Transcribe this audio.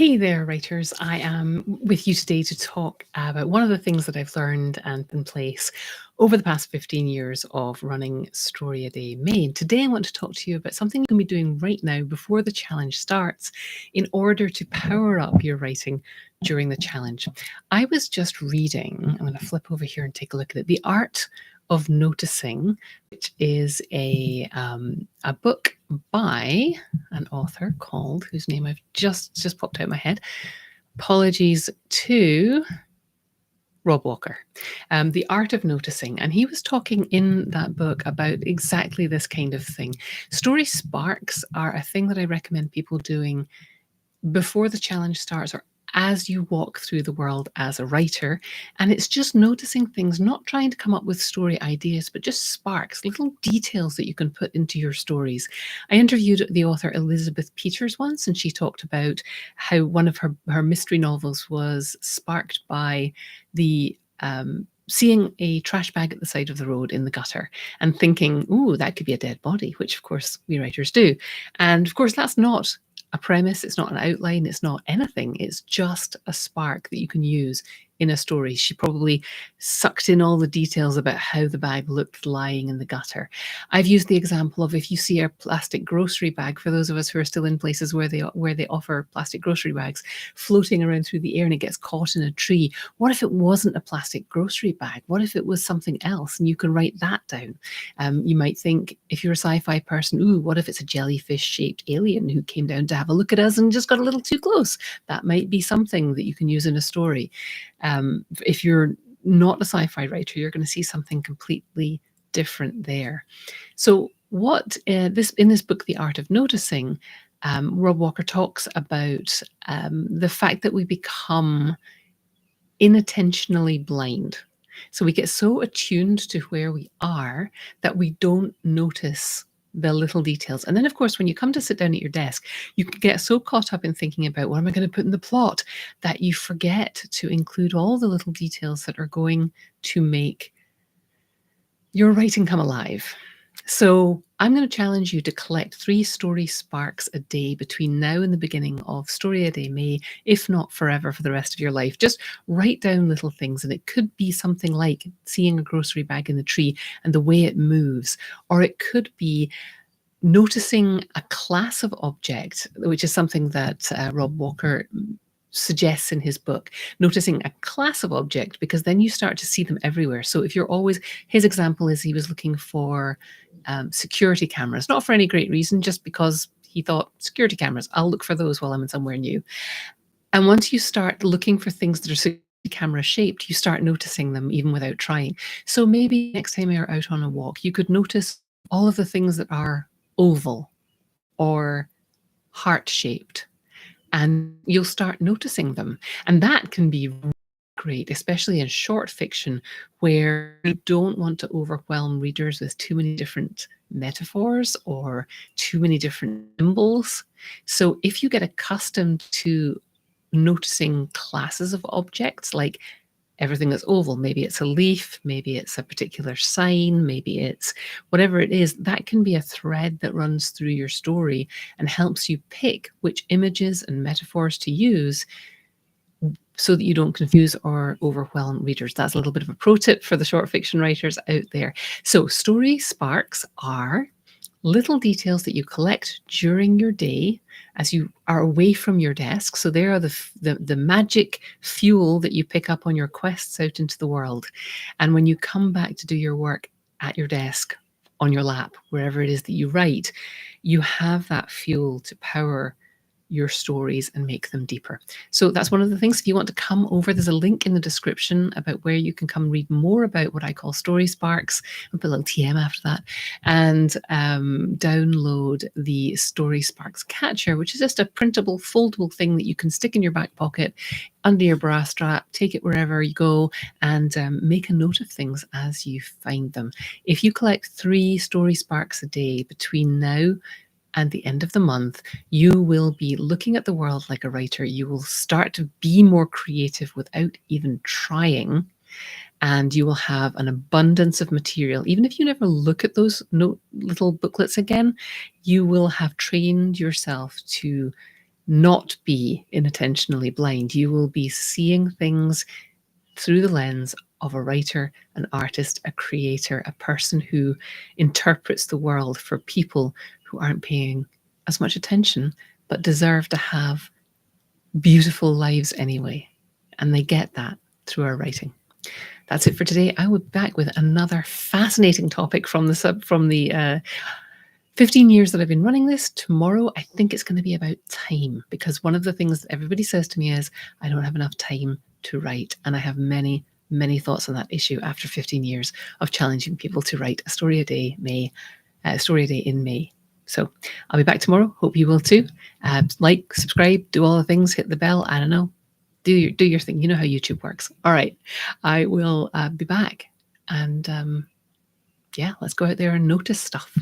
Hey there, writers. I am with you today to talk about one of the things that I've learned and put in place over the past 15 years of running StoryADay Maine. Today, I want to talk to you about something you can be doing right now before the challenge starts in order to power up your writing during the challenge. I was just reading, I'm going to flip over here and take a look at it, The Art of Noticing, which is a book by an author called, whose name I've just popped out of my head. Apologies to Rob Walker. The Art of Noticing. And he was talking in that book about exactly this kind of thing. Story sparks are a thing that I recommend people doing before the challenge starts or as you walk through the world as a writer. And it's just noticing things, not trying to come up with story ideas, but just sparks, little details that you can put into your stories. I interviewed the author Elizabeth Peters once, and she talked about how one of her mystery novels was sparked by the seeing a trash bag at the side of the road in the gutter and thinking, ooh, that could be a dead body, which of course we writers do. And of course, that's not a premise, it's not an outline, it's not anything. It's just a spark that you can use in a story. She probably sucked in all the details about how the bag looked lying in the gutter. I've used the example of if you see a plastic grocery bag, for those of us who are still in places where they offer plastic grocery bags floating around through the air and it gets caught in a tree. What if it wasn't a plastic grocery bag? What if it was something else? And you can write that down. You might think, if you're a sci-fi person, ooh, what if it's a jellyfish-shaped alien who came down to have a look at us and just got a little too close? That might be something that you can use in a story. If you're not a sci-fi writer, you're going to see something completely different there. So what in this book, The Art of Noticing, Rob Walker talks about the fact that we become inattentionally blind. So we get so attuned to where we are that we don't notice the little details. And then, of course, when you come to sit down at your desk, you can get so caught up in thinking about what am I going to put in the plot that you forget to include all the little details that are going to make your writing come alive. So I'm going to challenge you to collect 3 story sparks a day between now and the beginning of StoryADay May, if not forever, for the rest of your life. Just write down little things, and it could be something like seeing a grocery bag in the tree and the way it moves, or it could be noticing a class of object, which is something that Rob Walker suggests in his book, noticing a class of object, because then you start to see them everywhere. So if you're always, his example is he was looking for security cameras, not for any great reason, just because he thought security cameras, I'll look for those while I'm in somewhere new. And once you start looking for things that are security camera shaped, you start noticing them even without trying. So maybe next time you're out on a walk, you could notice all of the things that are oval or heart shaped, and you'll start noticing them. And that can be great, especially in short fiction, where you don't want to overwhelm readers with too many different metaphors or too many different symbols. So if you get accustomed to noticing classes of objects, like everything that's oval, maybe it's a leaf, maybe it's a particular sign, maybe it's whatever it is, that can be a thread that runs through your story and helps you pick which images and metaphors to use so that you don't confuse or overwhelm readers. That's a little bit of a pro tip for the short fiction writers out there. So story sparks are little details that you collect during your day as you are away from your desk. So they are the magic fuel that you pick up on your quests out into the world. And when you come back to do your work at your desk, on your lap, wherever it is that you write, you have that fuel to power your stories and make them deeper. So that's one of the things. If you want to come over, there's a link in the description about where you can come read more about what I call Story Sparks. I'll put a little TM after that, and download the Story Sparks Catcher, which is just a printable, foldable thing that you can stick in your back pocket, under your bra strap, take it wherever you go, and make a note of things as you find them. If you collect 3 Story Sparks a day between now and the end of the month, you will be looking at the world like a writer. You will start to be more creative without even trying, and you will have an abundance of material. Even if you never look at those little booklets again, you will have trained yourself to not be inattentionally blind. You will be seeing things through the lens of a writer, an artist, a creator, a person who interprets the world for people who aren't paying as much attention, but deserve to have beautiful lives anyway. And they get that through our writing. That's it for today. I will be back with another fascinating topic from the 15 years that I've been running this. Tomorrow, I think it's going to be about time, because one of the things that everybody says to me is, I don't have enough time to write. And I have many, many thoughts on that issue after 15 years of challenging people to write a story a day, story a day in May. So I'll be back tomorrow. Hope you will too. Like, subscribe, do all the things, hit the bell. I don't know. Do your thing. You know how YouTube works. All right. I will be back. And yeah, let's go out there and notice stuff.